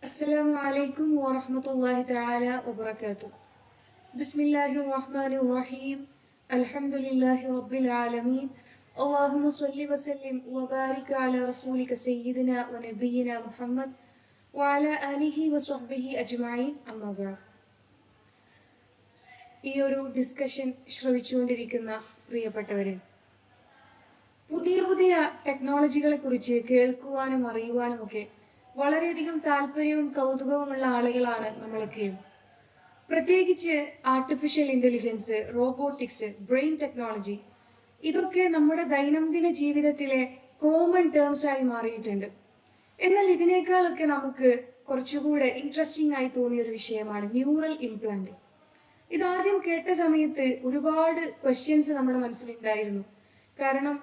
السلام عليكم ورحمة الله تعالى وبركاته. بسم الله الرحمن الرحيم. الحمد لله رب العالمين. اللهم صل وسلم وبارك على رسولك سيدنا ونبينا محمد وعلى آله وصحبه أجمعين أما بعد. ഈ ഒരു ഡിസ്കഷൻ ശ്രവിച്ചുകൊണ്ടിരിക്കുന്ന പ്രിയപ്പെട്ടവരെ, പുതിയ പുതിയ ടെക്നോളജികളെ കുറിച്ച് കേൾക്കുവാനും അറിയുവാനും ഒക്കെ വളരെയധികം താല്പര്യവും കൗതുകവുമുള്ള ആളുകളാണ് നമ്മളൊക്കെയും. പ്രത്യേകിച്ച് artificial intelligence, robotics, brain technology, ഇതൊക്കെ നമ്മുടെ ദൈനംദിന ജീവിതത്തിലെ കോമൺ ടേംസ് ആയി മാറിയിട്ടുണ്ട്. എന്നാൽ ഇതിനേക്കാളൊക്കെ നമുക്ക് കുറച്ചുകൂടെ ഇൻട്രസ്റ്റിംഗ് ആയി തോന്നിയ ഒരു വിഷയമാണ് ന്യൂറൽ ഇംപ്ലാന്റ്. ഇതാദ്യം കേട്ട സമയത്ത് ഒരുപാട് ക്വസ്റ്റ്യൻസ് നമ്മുടെ മനസ്സിലുണ്ടായിരുന്നു. കാരണം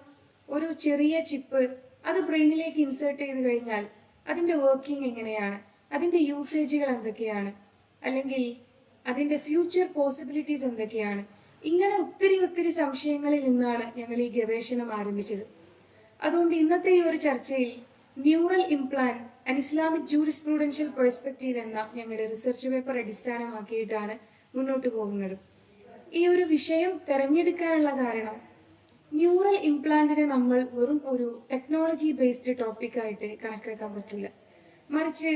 ഒരു ചെറിയ ചിപ്പ് അത് ബ്രെയിനിലേക്ക് ഇൻസേർട്ട് ചെയ്ത് കഴിഞ്ഞാൽ അതിൻ്റെ വർക്കിംഗ് എങ്ങനെയാണ്, അതിൻ്റെ യൂസേജുകൾ എന്തൊക്കെയാണ്, അല്ലെങ്കിൽ അതിൻ്റെ ഫ്യൂച്ചർ പോസിബിലിറ്റീസ് എന്തൊക്കെയാണ്, ഇങ്ങനെ ഒത്തിരി സംശയങ്ങളിൽ നിന്നാണ് ഞങ്ങൾ ഈ ഗവേഷണം ആരംഭിച്ചത്. അതുകൊണ്ട് ഇന്നത്തെ ഈ ഒരു ചർച്ചയിൽ neural implant and Islamic jurisprudential perspective എന്ന ഞങ്ങളുടെ റിസർച്ച് പേപ്പർ അടിസ്ഥാനമാക്കിയിട്ടാണ് മുന്നോട്ട് പോകുന്നത്. ഈ ഒരു വിഷയം തിരഞ്ഞെടുക്കാനുള്ള കാരണം, ന്യൂറൽ ഇംപ്ലാന്റിനെ നമ്മൾ വെറും ഒരു ടെക്നോളജി ബേസ്ഡ് ടോപ്പിക്കായിട്ട് കണക്കാക്കാൻ പറ്റില്ല. മറിച്ച്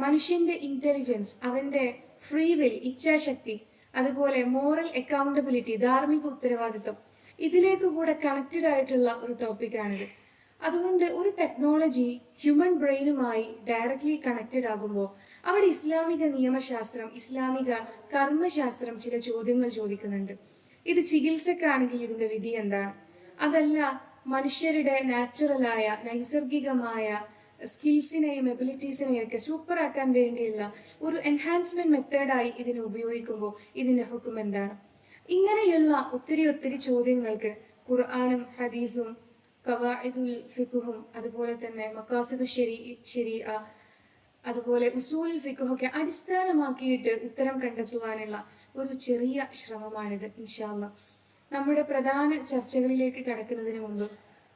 മനുഷ്യന്റെ ഇന്റലിജൻസ്, അവന്റെ ഫ്രീ വിൽ, ഇച്ഛാശക്തി, അതുപോലെ മോറൽ അക്കൗണ്ടബിലിറ്റി, ധാർമ്മിക ഉത്തരവാദിത്വം, ഇതിലേക്ക് കൂടെ കണക്റ്റഡ് ആയിട്ടുള്ള ഒരു ടോപ്പിക്കാണിത്. അതുകൊണ്ട് ഒരു ടെക്നോളജി ഹ്യൂമൻ ബ്രെയിനുമായി ഡയറക്ട്ലി കണക്റ്റഡ് ആകുമ്പോൾ അവിടെ ഇസ്ലാമിക നിയമശാസ്ത്രം, ഇസ്ലാമിക കർമ്മശാസ്ത്രം ചില ചോദ്യങ്ങൾ ചോദിക്കുന്നുണ്ട്. ഇത് ചികിത്സക്കാണെങ്കിൽ ഇതിന്റെ വിധി എന്താണ്? അതല്ല മനുഷ്യരുടെ നാച്ചുറലായ നൈസർഗികമായ സ്കിൽസിനെയും എബിലിറ്റീസിനെയും ഒക്കെ സൂപ്പർ ആക്കാൻ വേണ്ടിയുള്ള ഒരു എൻഹാൻസ്മെന്റ് മെത്തേഡായി ഇതിനെ ഉപയോഗിക്കുമ്പോൾ ഇതിന്റെ ഹുക്കം എന്താണ്? ഇങ്ങനെയുള്ള ഒത്തിരി ചോദ്യങ്ങൾക്ക് ഖുർആനും ഹദീസും ഖവാഇദുൽ ഫിഖ്ഹും അതുപോലെ തന്നെ മഖാസിദു ശരീഅ അതുപോലെ ഉസൂലുൽ ഫിഖ്ഹ് ഒക്കെ അടിസ്ഥാനമാക്കിയിട്ട് ഉത്തരം കണ്ടെത്തുവാനുള്ള ഒരു ചെറിയ ശ്രമമാണിത്. ഇൻഷാ അല്ലാഹ് നമ്മുടെ പ്രധാന ചർച്ചകളിലേക്ക് കടക്കുന്നതിന് മുമ്പ്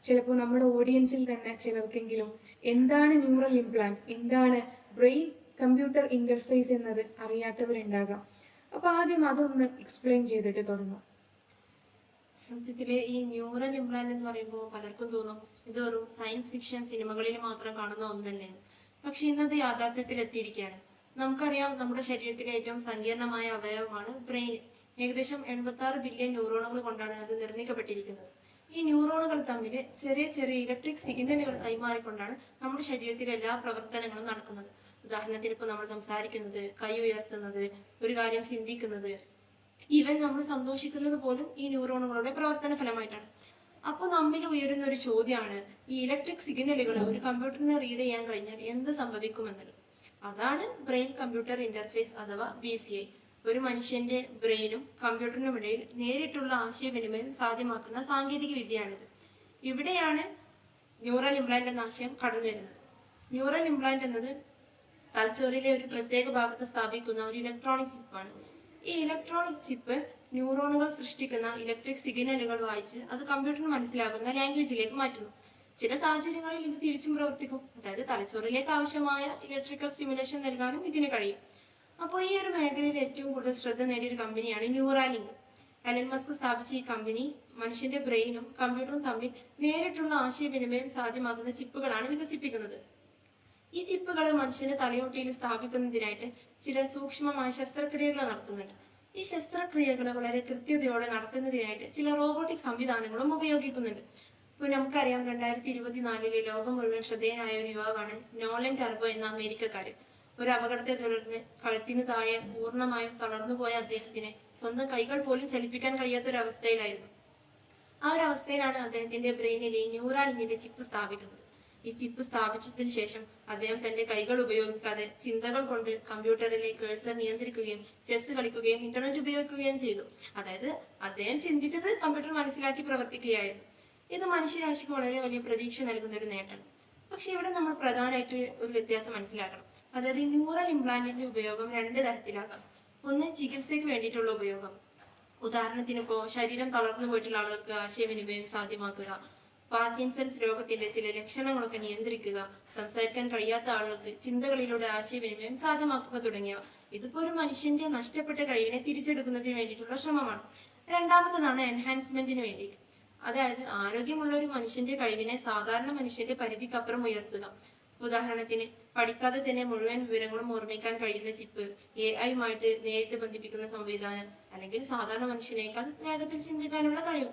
ചിലപ്പോൾ നമ്മുടെ ഓഡിയൻസിൽ തന്നെ ചിലർക്കെങ്കിലും എന്താണ് ന്യൂറൽ ഇംപ്ലാന്റ്, എന്താണ് ബ്രെയിൻ കമ്പ്യൂട്ടർ ഇന്റർഫേസ് എന്നത് അറിയാത്തവരുണ്ടാകാം. അപ്പൊ ആദ്യം അതൊന്ന് എക്സ്പ്ലെയിൻ ചെയ്തിട്ട് തുടങ്ങാം. സത്യത്തില് ഈ ന്യൂറൽ ഇംപ്ലാന്റ് എന്ന് പറയുമ്പോൾ പലർക്കും തോന്നും ഇത് ഒരു സയൻസ് ഫിക്ഷൻ സിനിമകളിൽ മാത്രം കാണുന്ന ഒന്നല്ലേ. പക്ഷെ ഇന്നത് യാഥാർത്ഥ്യത്തിൽ എത്തിയിരിക്കുകയാണ്. നമുക്കറിയാം, നമ്മുടെ ശരീരത്തിലെ ഏറ്റവും സങ്കീർണമായ അവയവമാണ് ബ്രെയിൻ. ഏകദേശം 86 ബില്യൺ ന്യൂറോണുകൾ കൊണ്ടാണ് അത് നിർമ്മിക്കപ്പെട്ടിരിക്കുന്നത്. ഈ ന്യൂറോണുകൾ തമ്മിൽ ചെറിയ ഇലക്ട്രിക് സിഗ്നലുകൾ കൈമാറിക്കൊണ്ടാണ് നമ്മുടെ ശരീരത്തിലെ എല്ലാ പ്രവർത്തനങ്ങളും നടക്കുന്നത്. ഉദാഹരണത്തിന് ഇപ്പൊ നമ്മൾ സംസാരിക്കുന്നത്, കൈ ഉയർത്തുന്നത്, ഒരു കാര്യം ചിന്തിക്കുന്നത്, ഈവൻ നമ്മൾ സന്തോഷിക്കുന്നത് പോലും ഈ ന്യൂറോണുകളുടെ പ്രവർത്തന ഫലമായിട്ടാണ്. അപ്പൊ നമ്മിൽ ഉയരുന്ന ഒരു ചോദ്യമാണ്, ഈ ഇലക്ട്രിക് സിഗ്നലുകൾ ഒരു കമ്പ്യൂട്ടറിനെ റീഡ് ചെയ്യാൻ കഴിഞ്ഞാൽ എന്ത് സംഭവിക്കുമെന്നത്. അതാണ് ബ്രെയിൻ കമ്പ്യൂട്ടർ ഇന്റർഫേസ് അഥവാ BCI. ഒരു മനുഷ്യന്റെ ബ്രെയിനും കമ്പ്യൂട്ടറിനും ഇടയിൽ നേരിട്ടുള്ള ആശയവിനിമയം സാധ്യമാക്കുന്ന സാങ്കേതിക വിദ്യയാണിത്. ഇവിടെയാണ് ന്യൂറൽ ഇംപ്ലാന്റ് എന്ന ആശയം കടന്നു വരുന്നത്. ന്യൂറൽ ഇംപ്ലാന്റ് എന്നത് തലച്ചോറിലെ ഒരു പ്രത്യേക ഭാഗത്ത് സ്ഥാപിക്കുന്ന ഒരു ഇലക്ട്രോണിക് ചിപ്പാണ്. ഈ ഇലക്ട്രോണിക് ചിപ്പ് ന്യൂറോണുകൾ സൃഷ്ടിക്കുന്ന ഇലക്ട്രിക് സിഗ്നലുകൾ വായിച്ച് അത് കമ്പ്യൂട്ടറിന് മനസ്സിലാകുന്ന ലാംഗ്വേജിലേക്ക് മാറ്റുന്നു. ചില സാഹചര്യങ്ങളിൽ ഇത് തിരിച്ചും പ്രവർത്തിക്കും. അതായത് തലച്ചോറിലേക്ക് ആവശ്യമായ ഇലക്ട്രിക്കൽ സ്റ്റിമുലേഷൻ നൽകാനും ഇതിന് കഴിയും. അപ്പോൾ ഈ ഒരു മേഖലയിൽ ഏറ്റവും കൂടുതൽ ശ്രദ്ധ നേടിയ ഒരു കമ്പനിയാണ് ന്യൂറാലിങ്ക്. എലൻ മസ്ക് സ്ഥാപിച്ച ഈ കമ്പനി മനുഷ്യന്റെ ബ്രെയിനും കമ്പ്യൂട്ടറും തമ്മിൽ നേരിട്ടുള്ള ആശയവിനിമയം സാധ്യമാക്കുന്ന ചിപ്പുകളാണ് വികസിപ്പിക്കുന്നത്. ഈ ചിപ്പുകൾ മനുഷ്യന്റെ തലയോട്ടിയിൽ സ്ഥാപിക്കുന്നതിനായിട്ട് ചില സൂക്ഷ്മമായ ശസ്ത്രക്രിയകൾ നടത്തുന്നുണ്ട്. ഈ ശസ്ത്രക്രിയകൾ വളരെ കൃത്യതയോടെ നടത്തുന്നതിനായിട്ട് ചില റോബോട്ടിക് സംവിധാനങ്ങളും ഉപയോഗിക്കുന്നുണ്ട്. ഇപ്പൊ നമുക്കറിയാം, 2024 ലോകം മുഴുവൻ ശ്രദ്ധേയനായ ഒരു യുവാവാണ് നോലൻ ടർബോ എന്ന അമേരിക്കക്കാരൻ. ഒരു അപകടത്തെ തുടർന്ന് കഴുത്തിന് താഴെ പൂർണ്ണമായും തളർന്നുപോയ അദ്ദേഹത്തിന് സ്വന്തം കൈകൾ പോലും ചലിപ്പിക്കാൻ കഴിയാത്ത ഒരു അവസ്ഥയിലായിരുന്നു. ആ ഒരു അവസ്ഥയിലാണ് അദ്ദേഹത്തിന്റെ ബ്രെയിനിൽ ഈ ന്യൂറാലിങ്കിന്റെ ചിപ്പ് സ്ഥാപിക്കുന്നത്. ഈ ചിപ്പ് സ്ഥാപിച്ചതിന് ശേഷം അദ്ദേഹം തന്റെ കൈകൾ ഉപയോഗിക്കാതെ ചിന്തകൾ കൊണ്ട് കമ്പ്യൂട്ടറിലെ കേഴ്സർ നിയന്ത്രിക്കുകയും ചെസ് കളിക്കുകയും ഇന്റർനെറ്റ് ഉപയോഗിക്കുകയും ചെയ്തു. അതായത് അദ്ദേഹം ചിന്തിച്ചത് കമ്പ്യൂട്ടർ മനസ്സിലാക്കി പ്രവർത്തിക്കുകയായിരുന്നു. ഇത് മനുഷ്യരാശിക്ക് വളരെ വലിയ പ്രതീക്ഷ നൽകുന്ന ഒരു നേട്ടമാണ്. പക്ഷെ ഇവിടെ നമ്മൾ പ്രധാനമായിട്ട് ഒരു വ്യത്യാസം മനസ്സിലാക്കണം. അതായത് ഈ ന്യൂറൽ ഇംപ്ലാന്റിന്റെ ഉപയോഗം 2 തരത്തിലാകാം. ഒന്ന്, ചികിത്സയ്ക്ക് വേണ്ടിയിട്ടുള്ള ഉപയോഗം. ഉദാഹരണത്തിന് ഇപ്പോ ശരീരം തളർന്നു പോയിട്ടുള്ള ആളുകൾക്ക് ആശയവിനിമയം സാധ്യമാക്കുക, പാർക്കിൻസൺസ് രോഗത്തിന്റെ ചില ലക്ഷണങ്ങളൊക്കെ നിയന്ത്രിക്കുക, സംസാരിക്കാൻ കഴിയാത്ത ആളുകൾക്ക് ചിന്തകളിലൂടെ ആശയവിനിമയം സാധ്യമാക്കുക തുടങ്ങിയവ. ഇതിപ്പോ ഒരു മനുഷ്യന്റെ നഷ്ടപ്പെട്ട കഴിവിനെ തിരിച്ചെടുക്കുന്നതിന് വേണ്ടിയിട്ടുള്ള ശ്രമമാണ്. രണ്ടാമത്തതാണ് എൻഹാൻസ്മെന്റിന് വേണ്ടി. അതായത് ആരോഗ്യമുള്ള ഒരു മനുഷ്യന്റെ കഴിവിനെ സാധാരണ മനുഷ്യന്റെ പരിധിക്കപ്പുറം ഉയർത്തുക. ഉദാഹരണത്തിന്, പഠിക്കാതെ തന്നെ മുഴുവൻ വിവരങ്ങളും ഓർമ്മിക്കാൻ കഴിയുന്ന ചിപ്പ്, AI മായിട്ട് നേരിട്ട് ബന്ധിപ്പിക്കുന്ന സംവിധാനം, അല്ലെങ്കിൽ സാധാരണ മനുഷ്യനേക്കാൾ വേഗത്തിൽ ചിന്തിക്കാനുള്ള കഴിവ്.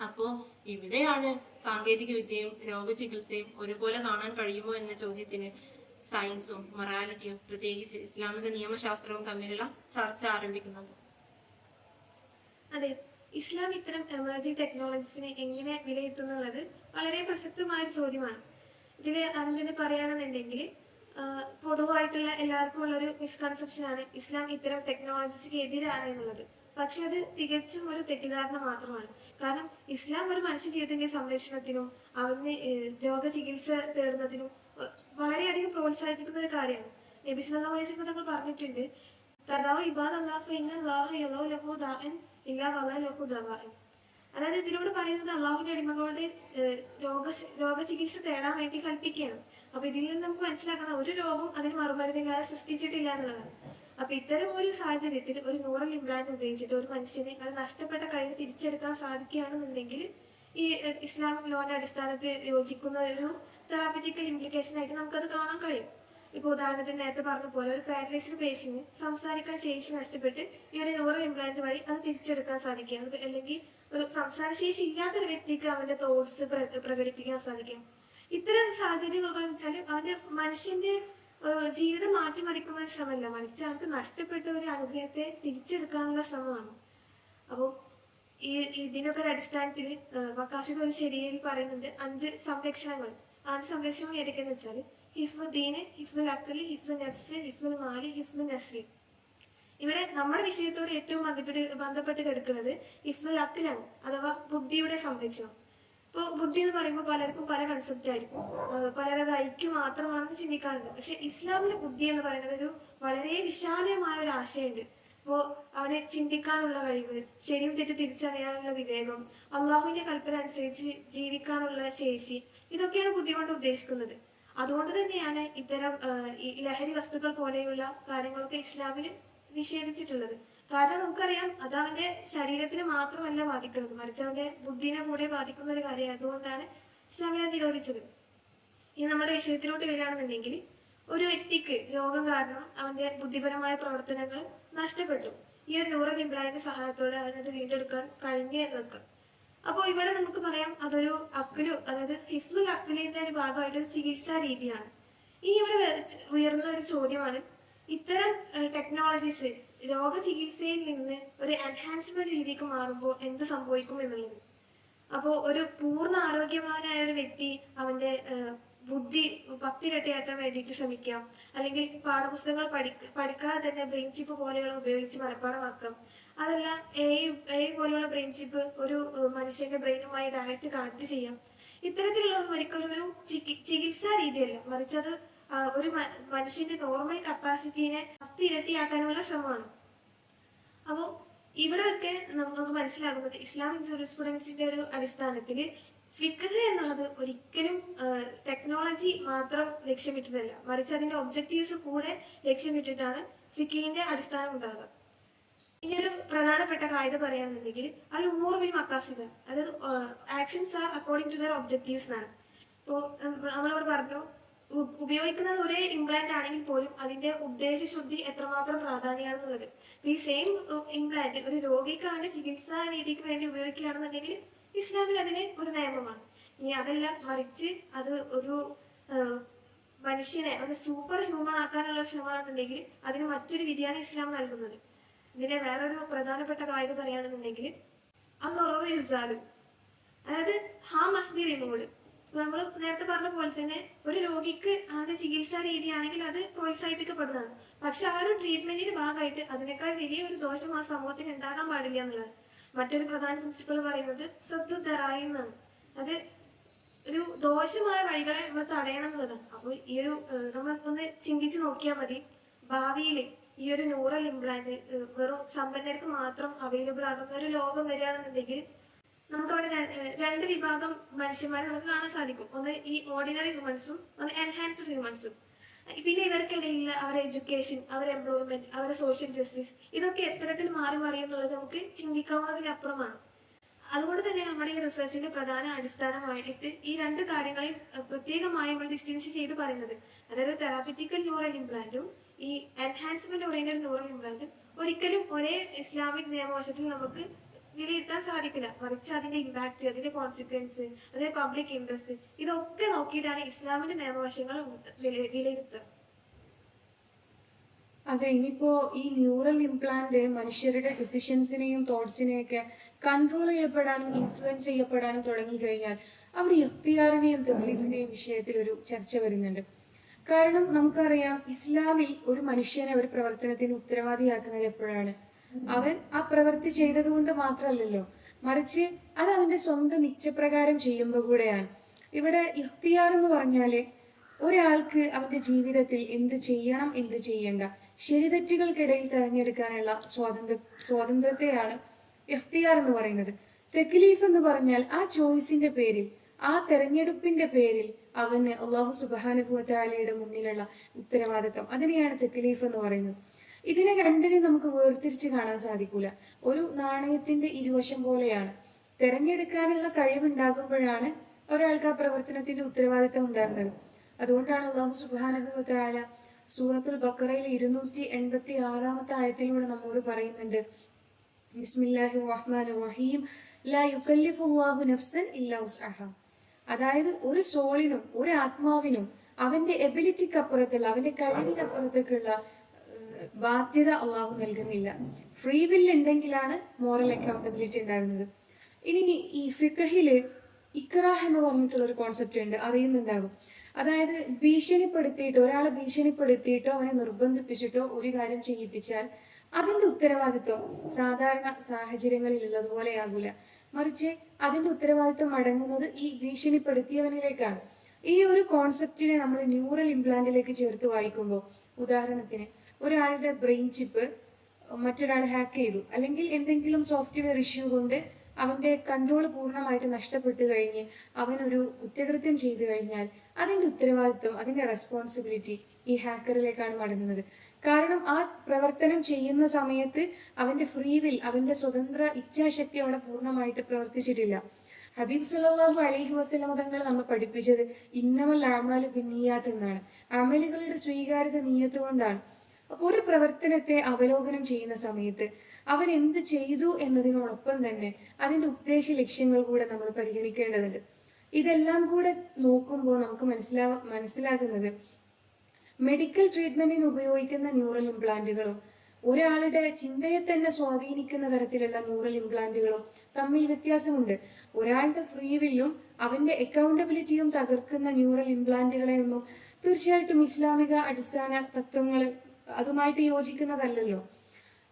അപ്പോ ഇവിടെയാണ് സാങ്കേതിക വിദ്യയും രോഗചികിത്സയും ഒരുപോലെ കാണാൻ കഴിയുമോ എന്ന ചോദ്യത്തിന് സയൻസും മൊറാലിറ്റിയും പ്രത്യേകിച്ച് ഇസ്ലാമിക നിയമശാസ്ത്രവും തമ്മിലുള്ള ചർച്ച ആരംഭിക്കുന്നത്. അതെ, ഇസ്ലാം ഇത്തരം എമർജിംഗ് ടെക്നോളജീസിനെ എങ്ങനെ വിലയിരുത്തുന്നുള്ളത് വളരെ പ്രസക്തമായ ഒരു ചോദ്യമാണ്. ഇതിൽ ആദ്യം തന്നെ പറയുകയാണെന്നുണ്ടെങ്കിൽ പൊതുവായിട്ടുള്ള എല്ലാവർക്കും ഉള്ളൊരു മിസ്കൺസെപ്ഷനാണ് ഇസ്ലാം ഇത്തരം ടെക്നോളജീസിന് എതിരാണ് എന്നുള്ളത്. പക്ഷെ അത് തികച്ചും ഒരു തെറ്റിദ്ധാരണ മാത്രമാണ്. കാരണം ഇസ്ലാം ഒരു മനുഷ്യ ജീവിതത്തിന്റെ സംരക്ഷണത്തിനും അവന് രോഗചികിത്സ തേടുന്നതിനും വളരെയധികം പ്രോത്സാഹിപ്പിക്കുന്ന ഒരു കാര്യമാണ്. നബി സല്ലല്ലാഹു അലൈഹി വസല്ലം തങ്ങൾ പറഞ്ഞിട്ടുണ്ട്, തദാഉ ഇബാദല്ലാഹ് ഫഇന്നല്ലാഹ യദഉ ലഹു ദാഅൻ ഇല്ലാ വലാ ലഹു ദവാഇൻ. അതായത് ഇതിലൂടെ പറയുന്നത് അള്ളാഹുവിന്റെ അടിമകളോട് രോഗചികിത്സ തേടാൻ വേണ്ടി കൽപ്പിക്കുകയാണ്. അപ്പൊ ഇതിൽ നിന്ന് നമുക്ക് മനസ്സിലാക്കുന്ന ഒരു രോഗം അതിന് മറുമരുന്നില്ലാതെ സൃഷ്ടിച്ചിട്ടില്ല എന്നുള്ളതാണ്. അപ്പൊ ഇത്തരം ഒരു സാഹചര്യത്തിൽ ഒരു ന്യൂറൽ ഇംപ്ലാന്റ് ഉപയോഗിച്ചിട്ട് ഒരു മനുഷ്യന് അത് നഷ്ടപ്പെട്ട കഴിവ് തിരിച്ചെടുക്കാൻ സാധിക്കുകയാണെന്നുണ്ടെങ്കിൽ ഈ ഇസ്ലാമിക് ലോന്റെ അടിസ്ഥാനത്തിൽ യോജിക്കുന്ന ഒരു തെറാപ്പറ്റിക്കൽ ഇംപ്ലിക്കേഷൻ ആയിട്ട് നമുക്കത് കാണാൻ കഴിയും. ഇപ്പൊ ഉദാഹരണത്തിന് നേരത്തെ പറഞ്ഞ പോലെ ഒരു പാരലൈസ്ഡ് പേഷ്യന് സംസാരിക്കാൻ ശേഷി നഷ്ടപ്പെട്ട് ഈ ഒരു ന്യൂറൽ ഇംപ്ലാന്റ് വഴി അത് തിരിച്ചെടുക്കാൻ സാധിക്കും. അല്ലെങ്കിൽ ഒരു സംസാരശേഷി ഇല്ലാത്തൊരു വ്യക്തിക്ക് അവന്റെ തോട്ട്സ് പ്രകടിപ്പിക്കാൻ സാധിക്കും. ഇത്തരം സാഹചര്യങ്ങളൊക്കെ വെച്ചാൽ അവന്റെ മനുഷ്യന്റെ ജീവിതം മാറ്റിമറിക്കുന്ന ഒരു ശ്രമമല്ല, മറിച്ച് അവർക്ക് നഷ്ടപ്പെട്ട ഒരു അനുഗ്രഹത്തെ തിരിച്ചെടുക്കാനുള്ള ശ്രമമാണ്. അപ്പോൾ ഇതിനൊക്കെ ഒരു അടിസ്ഥാനത്തിൽ മക്കാസിദ് ഒരു ശരിയിൽ പറയുന്നുണ്ട് 5 സംരക്ഷണങ്ങൾ. 5 സംരക്ഷണം ഏതൊക്കെയെന്ന് വെച്ചാൽ ഹിഫ്ലുൽ ദീന്, ഹിഫ്ലുൽ അഖ്ലി, ഹിഫ്ലുൽ നഫ്സ്, ഹിഫ്ലുൽ മാലി, ഹിഫ്ലുൽ നസ്ലി. ഇവിടെ നമ്മുടെ വിഷയത്തോട് ഏറ്റവും ബന്ധപ്പെട്ട് കിടക്കുന്നത് ഹിഫ്ലുൽ അഖ്ലാണ്, അഥവാ ബുദ്ധിയുടെ സംരക്ഷണം. ഇപ്പോൾ ബുദ്ധി എന്ന് പറയുമ്പോൾ പലർക്കും പല കൺസെപ്റ്റ് ആയിരിക്കും, പലരത് ഐക്യം മാത്രമാണെന്ന് ചിന്തിക്കാറുണ്ട്. പക്ഷെ ഇസ്ലാമിലെ ബുദ്ധി എന്ന് പറയുന്നത് ഒരു വളരെ വിശാലമായ ഒരു ആശയമുണ്ട്. അപ്പോൾ അവനെ ചിന്തിക്കാനുള്ള കഴിവ്, ശരിയും തെറ്റ് തിരിച്ചറിയാനുള്ള വിവേകം, അള്ളാഹുവിന്റെ കൽപ്പന അനുസരിച്ച് ജീവിക്കാനുള്ള ശേഷി, ഇതൊക്കെയാണ് ബുദ്ധി കൊണ്ട് ഉദ്ദേശിക്കുന്നത്. അതുകൊണ്ട് തന്നെയാണ് ഇത്തരം ഈ ലഹരി വസ്തുക്കൾ പോലെയുള്ള കാര്യങ്ങളൊക്കെ ഇസ്ലാമിൽ നിഷേധിച്ചിട്ടുള്ളത്. കാരണം നമുക്കറിയാം അത് അവന്റെ ശരീരത്തിന് മാത്രമല്ല ബാധിക്കുന്നത്, മറിച്ച് അവന്റെ ബുദ്ധിനെ കൂടെ ബാധിക്കുന്ന ഒരു കാര്യമാണ്. അതുകൊണ്ടാണ് ഇസ്ലാമിനെ നിരോധിച്ചത്. ഇനി നമ്മുടെ വിഷയത്തിലോട്ട് വരികയാണെന്നുണ്ടെങ്കിൽ ഒരു വ്യക്തിക്ക് രോഗം കാരണം അവന്റെ ബുദ്ധിപരമായ പ്രവർത്തനങ്ങൾ നഷ്ടപ്പെട്ടു. ഈ ഒരു ന്യൂറൽ ഇംപ്ലാന്റിന്റെ സഹായത്തോടെ അവനത് വീണ്ടെടുക്കാൻ കഴിഞ്ഞു എന്ന് വെക്കാം. അപ്പോൾ ഇവിടെ നമുക്ക് പറയാം അതൊരു അക്ലു, അതായത് ഹിഫ്ലുൽ അഖ്ലിന്റെ ഒരു ഭാഗമായിട്ടൊരു ചികിത്സാ രീതിയാണ്. ഇനി ഇവിടെ ഉയർന്ന ഒരു ചോദ്യമാണ്, ഇത്തരം ടെക്നോളജീസ് രോഗചികിത്സയിൽ നിന്ന് ഒരു എൻഹാൻസ്മെന്റ് രീതിക്ക് മാറുമ്പോൾ എന്ത് സംഭവിക്കും എന്നുള്ളത്. അപ്പോൾ ഒരു പൂർണ്ണ ആരോഗ്യവാനായ ഒരു വ്യക്തി അവന്റെ ബുദ്ധി 10 ഇരട്ടിയാക്കാൻ വേണ്ടിയിട്ട് ശ്രമിക്കാം, അല്ലെങ്കിൽ പാഠപുസ്തകങ്ങൾ പഠിക്കാതെ തന്നെ ബ്രെയിൻ ചിപ്പ് പോലെയുള്ള ഉപയോഗിച്ച് മനഃപ്പാടമാക്കാം. അതല്ല എ പോലെയുള്ള ബ്രെയിൻ ചിപ്പ് ഒരു മനുഷ്യന്റെ ബ്രെയിനുമായി ഡയറക്റ്റ് കണക്ട് ചെയ്യാം. ഇത്തരത്തിലുള്ള ഒരിക്കലും ഒരു ചികിത്സാ രീതിയല്ല, മറിച്ച് അത് ഒരു മനുഷ്യന്റെ നോർമൽ കപ്പാസിറ്റീനെ 10 ഇരട്ടിയാക്കാനുള്ള ശ്രമമാണ്. അപ്പോൾ ഇവിടെയൊക്കെ നമുക്ക് മനസ്സിലാകുന്നത് ഇസ്ലാമിക് ജൂറിസ്പ്രുഡൻസിന്റെ ഒരു അടിസ്ഥാനത്തിൽ ഫിഖ് എന്നുള്ളത് ഒരിക്കലും ടെക്നോളജി മാത്രം ലക്ഷ്യമിട്ടിട്ടല്ല, മറിച്ച് അതിന്റെ ഒബ്ജക്റ്റീവ്സ് കൂടെ ലക്ഷ്യമിട്ടിട്ടാണ് ഫിഖിന്റെ അടിസ്ഥാനം ഉണ്ടാകുക. ഇനിയൊരു പ്രധാനപ്പെട്ട കാര്യം പറയുകയാണെന്നുണ്ടെങ്കിൽ അൽ ഉമൂർ ബിൽ മഖാസിദ്, അതായത് actions are according to their objectives എന്നാണ്. ഇപ്പോൾ നമ്മളോട് പറഞ്ഞു ഉപയോഗിക്കുന്നത് ഒരേ ഇംപ്ലാന്റ് ആണെങ്കിൽ പോലും അതിന്റെ ഉദ്ദേശശുദ്ധി എത്രമാത്രം പ്രാധാന്യമാണെന്നുള്ളത്. ഈ സെയിം ഇംപ്ലാന്റ് ഒരു രോഗിക്ക് അവന്റെ ചികിത്സാ രീതിക്ക് വേണ്ടി ഉപയോഗിക്കുകയാണെന്നുണ്ടെങ്കിൽ ഇസ്ലാമിൽ അതിന് ഒരു നിയമമാണ്. ഇനി അതല്ല, മറിച്ച് അത് ഒരു മനുഷ്യനെ അത് സൂപ്പർ ഹ്യൂമൻ ആക്കാനുള്ള ശ്രമമാണെന്നുണ്ടെങ്കിൽ അതിന് മറ്റൊരു വിധിയാണ് ഇസ്ലാം നൽകുന്നത്. ഇതിന്റെ വേറൊരു പ്രധാനപ്പെട്ട കാര്യം പറയുകയാണെന്നുണ്ടെങ്കിൽ അതൊറവ് യുസാലും, അതായത് ഹാം മസ്റ്റ് ബി റിമൂവ്ഡ്. നമ്മൾ നേരത്തെ പറഞ്ഞ പോലെ തന്നെ ഒരു രോഗിക്ക് അവന്റെ ചികിത്സാ രീതിയാണെങ്കിൽ അത് പ്രോത്സാഹിപ്പിക്കപ്പെടുന്നതാണ്. പക്ഷെ ആ ഒരു ട്രീറ്റ്മെന്റിന്റെ ഭാഗമായിട്ട് അതിനേക്കാൾ വലിയ ഒരു ദോഷം ആ സമൂഹത്തിന് ഉണ്ടാകാൻ പാടില്ല എന്നുള്ളത്. മറ്റൊരു പ്രധാന പ്രിൻസിപ്പിൾ പറയുന്നത് സദ്ദു ദറായി എന്നാണ്. അത് ഒരു ദോഷമായ വഴികളെ നമ്മൾ തടയണം എന്നുള്ളതാണ്. അപ്പോൾ ഈ ഒരു നമ്മൾ ഒന്ന് ചിന്തിച്ച് നോക്കിയാൽ മതി, ഭാവിയിൽ ഈ ഒരു ന്യൂറൽ ഇംപ്ലാന്റ് വെറും സമ്പന്നർക്ക് മാത്രം അവൈലബിൾ ആകുന്ന ഒരു ലോകം വരികയാണെന്നുണ്ടെങ്കിൽ നമുക്കവിടെ രണ്ട് വിഭാഗം മനുഷ്യന്മാരെ നമുക്ക് കാണാൻ സാധിക്കും. ഒന്ന് ഈ ഓർഡിനറി ഹ്യൂമൻസും ഒന്ന് എൻഹാൻസ്ഡ് ഹ്യൂമൻസും. പിന്നെ ഇവർക്കിടയിൽ അവരുടെ എഡ്യൂക്കേഷൻ, അവരുടെ എംപ്ലോയ്മെന്റ്, അവരുടെ സോഷ്യൽ ജസ്റ്റിസ് ഇതൊക്കെ എത്തരത്തിൽ മാറി മറിയുന്നുള്ളത് നമുക്ക് ചിന്തിക്കാവുന്നതിനപ്പുറമാണ്. അതുകൊണ്ട് തന്നെ നമ്മുടെ ഈ റിസർച്ചിന്റെ പ്രധാന അടിസ്ഥാനമായിട്ട് ഈ രണ്ട് കാര്യങ്ങളെയും പ്രത്യേകമായി നമ്മൾ ഡിസ്റ്റിങ്ഷ് ചെയ്ത് പറയുന്നത്, അതായത് തെറാപ്പിറ്റിക്കൽ ന്യൂറൽ ഇംപ്ലാന്റും ഈ എൻഹാൻസ്മെന്റ് ഓറിയന്റഡ് ന്യൂറൽ ഇംപ്ലാന്റും ഒരിക്കലും ഒരേ ഇസ്ലാമിക് നിയമവശത്തിൽ നമുക്ക് വിലയിരുത്താൻ സാധിക്കില്ല. മറിച്ച് അതിന്റെ ഇമ്പാക്ട്, അതിന്റെ കോൺസിക്വൻസ്, അതിന്റെ പബ്ലിക് ഇൻട്രസ്റ്റ് ഇതൊക്കെ നോക്കിയിട്ടാണ് ഇസ്ലാമിന്റെ നിയമവശങ്ങൾ വിലയിരുത്തുക. അതെ, ഇനിയിപ്പോ ഈ ന്യൂറൽ ഇംപ്ലാന്റ് മനുഷ്യരുടെ ഡിസിഷൻസിനെയും തോട്ട്സിനെയും ഒക്കെ കൺട്രോൾ ചെയ്യപ്പെടാനും ഇൻഫ്ലുവൻസ് ചെയ്യപ്പെടാനും തുടങ്ങിക്കഴിഞ്ഞാൽ അവിടെ ഇഖ്തിയാറിനെയും തക്ലീഫിന്റെയും വിഷയത്തിൽ ഒരു ചർച്ച വരുന്നുണ്ട്. കാരണം നമുക്കറിയാം, ഇസ്ലാമിൽ ഒരു മനുഷ്യനെ ഒരു പ്രവർത്തനത്തിന് ഉത്തരവാദിയാക്കുന്നത് എപ്പോഴാണ്? അവൻ ആ പ്രവൃത്തി ചെയ്തത് കൊണ്ട് മാത്രമല്ലല്ലോ, മറിച്ച് അത് അവന്റെ സ്വന്തം ഇച്ഛപ്രകാരം ചെയ്യുമ്പോൾ കൂടെയാണ്. ഇവിടെ ഇഖ്തിയാർ എന്ന് പറഞ്ഞാല് ഒരാൾക്ക് അവന്റെ ജീവിതത്തിൽ എന്ത് ചെയ്യണം, എന്ത് ചെയ്യണ്ട, ശരിതെറ്റുകൾക്കിടയിൽ തെരഞ്ഞെടുക്കാനുള്ള സ്വാതന്ത്ര്യത്തെയാണ് ഇഖ്തിയാർ എന്ന് പറയുന്നത്. തെക്ലീഫ് എന്ന് പറഞ്ഞാൽ ആ ചോയ്സിന്റെ പേരിൽ, ആ തെരഞ്ഞെടുപ്പിന്റെ പേരിൽ അവന് അള്ളാഹു സുബ്ഹാനഹു വ തആലയുടെ മുന്നിലുള്ള ഉത്തരവാദിത്തം, അതിനെയാണ് തെക്ലീഫ് എന്ന് പറയുന്നത്. ഇതിനെ രണ്ടിനെയും നമുക്ക് വേർതിരിച്ച് കാണാൻ സാധിക്കൂല. ഒരു നാണയത്തിന്റെ ഇരുവശം പോലെയാണ്. തെരഞ്ഞെടുക്കാനുള്ള കഴിവുണ്ടാകുമ്പോഴാണ് ഒരാൾക്ക് ആ പ്രവർത്തനത്തിന്റെ ഉത്തരവാദിത്തം ഉണ്ടാകുന്നത്. അതുകൊണ്ടാണ് അള്ളാഹു സുബ്ഹാനഹു വ തആല സൂറത്തുൽ ബഖറയിലെ 286 ആയത്തിലൂടെ നമ്മോട് പറയുന്നുണ്ട്, ബിസ്മില്ലാഹിർ റഹ്മാനിർ റഹീം ലാ യുകല്ലിഫുല്ലാഹു നഫ്സൻ ഇല്ലാ ഉസ്അഹാ. അതായത് ഒരു സോളിനും ഒരു ആത്മാവിനും അവന്റെ എബിലിറ്റിക്ക് അപ്പുറത്തുള്ള, അവന്റെ കഴിവിനപ്പുറത്തേക്കുള്ള ബാധ്യത അള്ളാഹു നൽകുന്നില്ല. ഫ്രീ വിൽ ഉണ്ടെങ്കിലാണ് മോറൽ അക്കൗണ്ടബിലിറ്റി ഉണ്ടാകുന്നത്. ഇനി ഈ ഫിഖഹില് ഇക്റാഹ് എന്ന് പറഞ്ഞിട്ടുള്ള ഒരു കോൺസെപ്റ്റ് ഉണ്ട്, അറിയുന്നുണ്ടാകും. അതായത് ഭീഷണിപ്പെടുത്തിയിട്ടോ, ഒരാളെ ഭീഷണിപ്പെടുത്തിയിട്ടോ അവനെ നിർബന്ധിപ്പിച്ചിട്ടോ ഒരു കാര്യം ചെയ്യിപ്പിച്ചാൽ അതിന്റെ ഉത്തരവാദിത്വം സാധാരണ സാഹചര്യങ്ങളിൽ ഉള്ളതുപോലെയാകൂല, മറിച്ച് അതിന്റെ ഉത്തരവാദിത്വം അടങ്ങുന്നത് ഈ ഭീഷണിപ്പെടുത്തിയവനിലേക്കാണ്. ഈ ഒരു കോൺസെപ്റ്റിനെ നമ്മൾ ന്യൂറൽ ഇംപ്ലാന്റിലേക്ക് ചേർത്ത് വായിക്കുമ്പോൾ, ഉദാഹരണത്തിന് ഒരാളുടെ ബ്രെയിൻ ചിപ്പ് മറ്റൊരാൾ ഹാക്ക് ചെയ്തു, അല്ലെങ്കിൽ എന്തെങ്കിലും സോഫ്റ്റ്വെയർ ഇഷ്യൂ കൊണ്ട് അവന്റെ കൺട്രോൾ പൂർണ്ണമായിട്ട് നഷ്ടപ്പെട്ടു കഴിഞ്ഞ് അവനൊരു കുറ്റകൃത്യം ചെയ്തു കഴിഞ്ഞാൽ അതിന്റെ ഉത്തരവാദിത്വം, അതിന്റെ റെസ്പോൺസിബിലിറ്റി ഈ ഹാക്കറിലേക്കാണ് മടങ്ങുന്നത്. കാരണം ആ പ്രവർത്തനം ചെയ്യുന്ന സമയത്ത് അവന്റെ ഫ്രീ വിൽ, അവന്റെ സ്വതന്ത്ര ഇച്ഛാശക്തി അവിടെ പൂർണ്ണമായിട്ട് പ്രവർത്തിച്ചിട്ടില്ല. ഹബീബ് സല്ലല്ലാഹു അലൈഹി വസല്ലം തങ്ങൾ നമ്മൾ പഠിപ്പിച്ചത് ഇന്നമൽ അഅ്മാലു ബിന്നിയാത്ത് എന്നാണ്. അമലുകളുടെ സ്വീകാര്യത നിയ്യത്ത് കൊണ്ടാണ്. അപ്പോൾ ഒരു പ്രവർത്തനത്തെ അവലോകനം ചെയ്യുന്ന സമയത്ത് അവൻ എന്ത് ചെയ്തു എന്നതിനോടൊപ്പം തന്നെ അതിന്റെ ഉദ്ദേശ ലക്ഷ്യങ്ങൾ കൂടെ നമ്മൾ പരിഗണിക്കേണ്ടതുണ്ട്. ഇതെല്ലാം കൂടെ നോക്കുമ്പോൾ നമുക്ക് മനസ്സിലാകുന്നത് മെഡിക്കൽ ട്രീറ്റ്മെന്റിന് ഉപയോഗിക്കുന്ന ന്യൂറൽ ഇംപ്ലാന്റുകളും ഒരാളുടെ ചിന്തയെ തന്നെ സ്വാധീനിക്കുന്ന തരത്തിലുള്ള ന്യൂറൽ ഇംപ്ലാന്റുകളും തമ്മിൽ വ്യത്യാസമുണ്ട്. ഒരാളുടെ ഫ്രീ വില്ലും അവന്റെ അക്കൗണ്ടബിലിറ്റിയും തകർക്കുന്ന ന്യൂറൽ ഇംപ്ലാന്റുകളെ ഒന്നും തീർച്ചയായിട്ടും ഇസ്ലാമിക അടിസ്ഥാന തത്വങ്ങൾ അതുമായിട്ട് യോജിക്കുന്നതല്ലല്ലോ.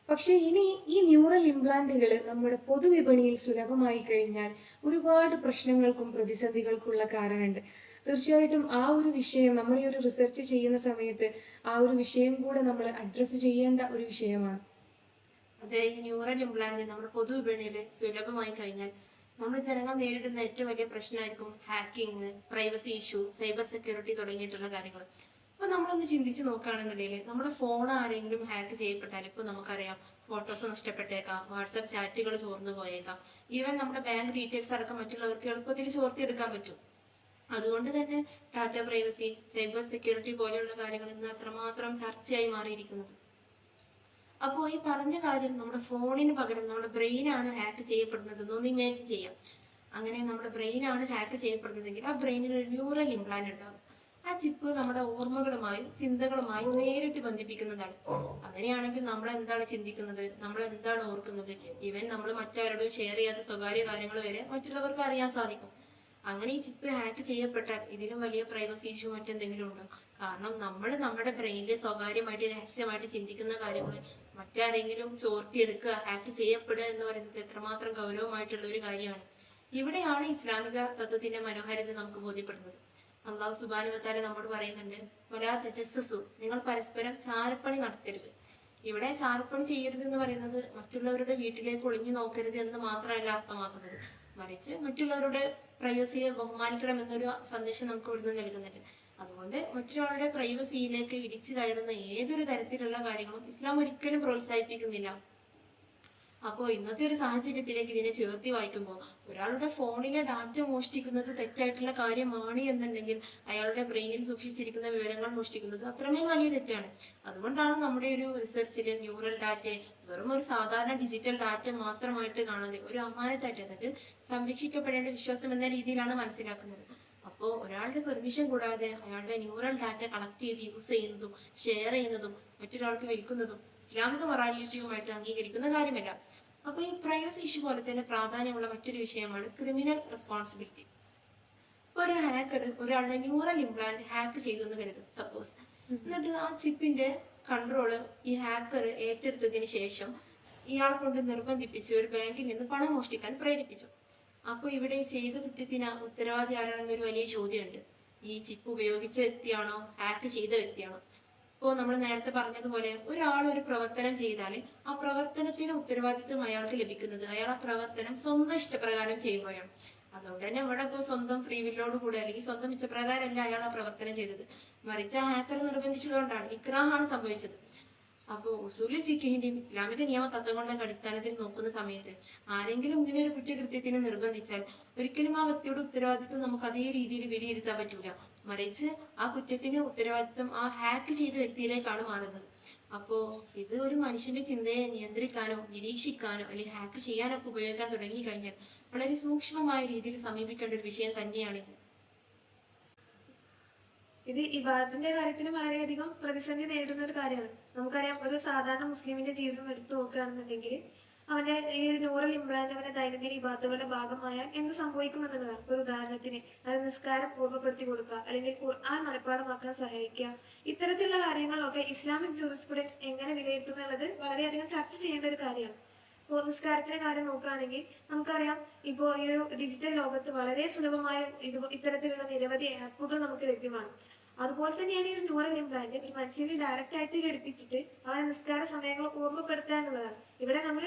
പക്ഷെ ഇനി ഈ ന്യൂറൽ ഇംപ്ലാന്റുകൾ നമ്മുടെ പൊതുവിപണിയിൽ സുലഭമായി കഴിഞ്ഞാൽ ഒരുപാട് പ്രശ്നങ്ങൾക്കും പ്രതിസന്ധികൾക്കുള്ള കാരണമുണ്ട്. തീർച്ചയായിട്ടും ആ ഒരു വിഷയം നമ്മൾ ഈ ഒരു റിസർച്ച് ചെയ്യുന്ന സമയത്ത് ആ ഒരു വിഷയം കൂടെ നമ്മൾ അഡ്രസ്സ് ചെയ്യേണ്ട ഒരു വിഷയമാണ്. അതെ, ഈ ന്യൂറൽ ഇംപ്ലാന്റ് നമ്മുടെ പൊതുവിപണിയിൽ സുലഭമായി കഴിഞ്ഞാൽ നമ്മൾ ജനങ്ങൾ നേരിടുന്ന ഏറ്റവും വലിയ പ്രശ്നമായിരിക്കും hacking, privacy issue, cyber security തുടങ്ങിയിട്ടുള്ള കാര്യങ്ങൾ. അപ്പൊ നമ്മളൊന്ന് ചിന്തിച്ച് നോക്കുകയാണെന്നുണ്ടെങ്കിൽ നമ്മുടെ ഫോൺ ആരെങ്കിലും ഹാക്ക് ചെയ്യപ്പെട്ടാൽ ഇപ്പൊ നമുക്കറിയാം ഫോട്ടോസ് നഷ്ടപ്പെട്ടേക്കാം, വാട്സാപ്പ് ചാറ്റുകൾ ചോർന്നു പോയേക്കാം, ഈവൻ നമ്മുടെ ബാങ്ക് ഡീറ്റെയിൽസ് അടക്കം മറ്റുള്ളവർക്ക് എളുപ്പത്തിൽ ചോർത്തിയെടുക്കാൻ പറ്റും. അതുകൊണ്ട് തന്നെ ഡാറ്റ പ്രൈവസി, സൈബർ സെക്യൂരിറ്റി പോലെയുള്ള കാര്യങ്ങൾ ഇന്ന് അത്രമാത്രം ചർച്ചയായി മാറിയിരിക്കുന്നത്. അപ്പോൾ ഈ പറഞ്ഞ കാര്യം നമ്മുടെ ഫോണിന് പകരം നമ്മുടെ ബ്രെയിനാണ് ഹാക്ക് ചെയ്യപ്പെടുന്നത് എന്നൊന്ന് ഇമേജ് ചെയ്യാം. അങ്ങനെ നമ്മുടെ ബ്രെയിനാണ് ഹാക്ക് ചെയ്യപ്പെടുന്നതെങ്കിൽ ആ ബ്രെയിനിൽ ഒരു ന്യൂറൽ ഇംപ്ലാന്റ് ഉണ്ടാകും. ആ ചിപ്പ് നമ്മുടെ ഓർമ്മകളുമായും ചിന്തകളുമായും നേരിട്ട് ബന്ധിപ്പിക്കുന്നതാണ്. അങ്ങനെയാണെങ്കിൽ നമ്മൾ എന്താണ് ചിന്തിക്കുന്നത്, നമ്മൾ എന്താണ് ഓർക്കുന്നത്, ഈവൻ നമ്മൾ മറ്റാരോടും ഷെയർ ചെയ്യാത്ത സ്വകാര്യ കാര്യങ്ങൾ വരെ മറ്റുള്ളവർക്ക് അറിയാൻ സാധിക്കും. അങ്ങനെ ഈ ചിപ്പ് ഹാക്ക് ചെയ്യപ്പെട്ടാൽ ഇതിലും വലിയ പ്രൈവസി ഇഷ്യൂ മറ്റെന്തെങ്കിലും ഉണ്ടോ? കാരണം നമ്മൾ നമ്മുടെ ബ്രെയിനിൽ സ്വകാര്യമായിട്ട് രഹസ്യമായിട്ട് ചിന്തിക്കുന്ന കാര്യങ്ങൾ മറ്റാരെങ്കിലും ചോർത്തിയെടുക്കുക, ഹാക്ക് ചെയ്യപ്പെടുക എന്ന് പറയുന്നത് എത്രമാത്രം ഗൗരവമായിട്ടുള്ള ഒരു കാര്യമാണ്. ഇവിടെയാണ് ഇസ്ലാമിക തത്വത്തിന്റെ മനോഹാരിത നമുക്ക് ബോധ്യപ്പെടുന്നത്. അള്ളാഹു സുബ്ഹാനഹു വ തആല നമ്മോട് പറയുന്നുണ്ട്, വലാ തജസ്സസു, നിങ്ങൾ പരസ്പരം ചാരപ്പണി നടത്തരുത്. ഇവിടെ ചാരപ്പണി ചെയ്യരുത് എന്ന് പറയുന്നത് മറ്റുള്ളവരുടെ വീട്ടിലേക്ക് ഒളിഞ്ഞു നോക്കരുത് എന്ന് മാത്രമല്ല അർത്ഥമാക്കുന്നത്, മറിച്ച് മറ്റുള്ളവരുടെ പ്രൈവസിയെ ബഹുമാനിക്കണം എന്നൊരു സന്ദേശം നമുക്ക് ഇവിടുന്ന് നൽകുന്നുണ്ട്. അതുകൊണ്ട് മറ്റൊരാളുടെ പ്രൈവസിയിലേക്ക് ഇടിച്ചു കയറുന്ന ഏതൊരു തരത്തിലുള്ള കാര്യങ്ങളും ഇസ്ലാം ഒരിക്കലും പ്രോത്സാഹിപ്പിക്കുന്നില്ല. അപ്പോൾ ഇന്നത്തെ ഒരു സാഹചര്യത്തിലേക്ക് ഇതിനെ ചേർത്തി വായിക്കുമ്പോൾ ഒരാളുടെ ഫോണിലെ ഡാറ്റ മോഷ്ടിക്കുന്നത് തെറ്റായിട്ടുള്ള കാര്യമാണ് എന്നുണ്ടെങ്കിൽ അയാളുടെ ബ്രെയിനിൽ സൂക്ഷിച്ചിരിക്കുന്ന വിവരങ്ങൾ മോഷ്ടിക്കുന്നത് അത്രമേൽ വലിയ തെറ്റാണ്. അതുകൊണ്ടാണ് നമ്മുടെ ഒരു റിസർച്ചിൽ ന്യൂറൽ ഡാറ്റയെ വെറും ഒരു സാധാരണ ഡിജിറ്റൽ ഡാറ്റ മാത്രമായിട്ട് കാണാതെ ഒരു അമാനത്തായിട്ട്, അതായത് സംരക്ഷിക്കപ്പെടേണ്ട വിശ്വാസം എന്ന രീതിയിലാണ് മനസ്സിലാക്കുന്നത്. അപ്പോൾ ഒരാളുടെ പെർമിഷൻ കൂടാതെ അയാളുടെ ന്യൂറൽ ഡാറ്റ കളക്ട് ചെയ്ത് യൂസ് ചെയ്യുന്നതും ഷെയർ ചെയ്യുന്നതും മറ്റൊരാൾക്ക് വിൽക്കുന്നതും ഇസ്ലാമിക മൊറാലിറ്റിയുമായിട്ട് അംഗീകരിക്കുന്ന കാര്യമല്ല. അപ്പൊ ഈ പ്രൈവസി ഇഷ്യൂ പോലെ തന്നെ പ്രാധാന്യമുള്ള മറ്റൊരു വിഷയമാണ് ക്രിമിനൽ റെസ്പോൺസിബിലിറ്റി. ഇപ്പൊ ഒരു ഹാക്കർ ഒരാളുടെ ന്യൂറൽ ഇംപ്ലാന്റ് ഹാക്ക് ചെയ്തു എന്ന് കരുതും സപ്പോസ്. എന്നിട്ട് ആ ചിപ്പിന്റെ കൺട്രോള് ഈ ഹാക്കർ ഏറ്റെടുത്തതിന് ശേഷം ഇയാളെ കൊണ്ട് നിർബന്ധിപ്പിച്ച് ഒരു ബാങ്കിൽ നിന്ന് പണം മോഷ്ടിക്കാൻ പ്രേരിപ്പിച്ചു. അപ്പൊ ഇവിടെ ചെയ്ത കുറ്റത്തിന് ഉത്തരവാദി ആരാണെന്നൊരു വലിയ ചോദ്യമുണ്ട്. ഈ ചിപ്പ് ഉപയോഗിച്ച വ്യക്തിയാണോ, ഹാക്ക് ചെയ്ത വ്യക്തിയാണോ? ഇപ്പോൾ നമ്മൾ നേരത്തെ പറഞ്ഞതുപോലെ ഒരാൾ ഒരു പ്രവർത്തനം ചെയ്താൽ ആ പ്രവർത്തനത്തിന് ഉത്തരവാദിത്വം അയാൾക്ക് ലഭിക്കുന്നത് അയാൾ ആ പ്രവർത്തനം സ്വന്തം ഇഷ്ടപ്രകാരം ചെയ്യുമ്പോഴാണ്. അതുകൊണ്ട് തന്നെ ഇവിടെ ഇപ്പോൾ സ്വന്തം ഫ്രീ വില്ലോട് കൂടെ അല്ലെങ്കിൽ സ്വന്തം ഇഷ്ടപ്രകാരമല്ല അയാൾ ആ പ്രവർത്തനം ചെയ്തത്, മറിച്ച് ആ ഹാക്കർ നിർബന്ധിച്ചതുകൊണ്ടാണ്, ഇക്രാഹാണ് സംഭവിച്ചത്. അപ്പോൾ ഉസൂലുൽ ഫിഖ്ഹിന്റെയും ഇസ്ലാമിക നിയമ തത്വങ്ങളുടെ അടിസ്ഥാനത്തിൽ നോക്കുന്ന സമയത്ത് ആരെങ്കിലും ഇങ്ങനെ ഒരു കുറ്റകൃത്യത്തിന് നിർബന്ധിച്ചാൽ ഒരിക്കലും ആ വ്യക്തിയുടെ ഉത്തരവാദിത്വം നമുക്ക് അതേ രീതിയിൽ വിലയിരുത്താൻ പറ്റൂല, മറിച്ച് ആ കുറ്റത്തിന് ഉത്തരവാദിത്വം ആ ഹാക്ക് ചെയ്ത വ്യക്തിയിലേക്കാണ് മാറുന്നത്. അപ്പോ ഇത് ഒരു മനുഷ്യന്റെ ചിന്തയെ നിയന്ത്രിക്കാനോ നിരീക്ഷിക്കാനോ അല്ലെങ്കിൽ ഹാക്ക് ചെയ്യാനോ ഒക്കെ ഉപയോഗിക്കാൻ തുടങ്ങി കഴിഞ്ഞാൽ വളരെ സൂക്ഷ്മമായ രീതിയിൽ സമീപിക്കേണ്ട ഒരു വിഷയം തന്നെയാണിത്. ഇത് ഇബാദത്തിന്റെ കാര്യത്തിന് വളരെയധികം പ്രതിസന്ധി നേരിടുന്ന ഒരു കാര്യമാണ്. നമുക്കറിയാം, ഒരു സാധാരണ മുസ്ലിമിന്റെ ജീവിതം എടുത്തു നോക്കുകയാണെന്നുണ്ടെങ്കിൽ അവന്റെ ഈ ഒരു ന്യൂറൽ ഇംപ്ലാന്റ് അവന്റെ ദൈനംദിന ഇബാദത്തുകളുടെ ഭാഗമായാൽ എന്ത് സംഭവിക്കും എന്നുള്ളതാണ്. ഒരു ഉദാഹരണത്തിന് അത് നിസ്കാരം പൂർവ്വപ്പെടുത്തി കൊടുക്കുക, അല്ലെങ്കിൽ ഖുർആൻ മനഃപ്പാഠമാക്കാൻ സഹായിക്കുക, ഇത്തരത്തിലുള്ള കാര്യങ്ങളിലൊക്കെ ഇസ്ലാമിക് ജൂറിസ്പ്രുഡൻസ് എങ്ങനെ വിലയിരുത്തുന്നു എന്നുള്ളത് വളരെയധികം ചർച്ച ചെയ്യേണ്ട ഒരു കാര്യമാണ്. ഇപ്പോൾ നിസ്കാരത്തിന്റെ കാര്യം നോക്കുകയാണെങ്കിൽ നമുക്കറിയാം, ഇപ്പോൾ ഈ ഒരു ഡിജിറ്റൽ ലോകത്ത് വളരെ സുലഭമായ ഇത്തരത്തിലുള്ള നിരവധി ആപ്പുകൾ നമുക്ക് ലഭ്യമാണ്. അതുപോലെ തന്നെയാണ് ഈ ഒരു ന്യൂറൽ ഇംപ്ലാന്റ് ഒരു മനുഷ്യനെ ഡയറക്റ്റ് ആയിട്ട് ഘടിപ്പിച്ചിട്ട് അവനെ നിസ്കാര സമയങ്ങൾ ഓർമ്മപ്പെടുത്തുക എന്നുള്ളതാണ്. ഇവിടെ നമ്മൾ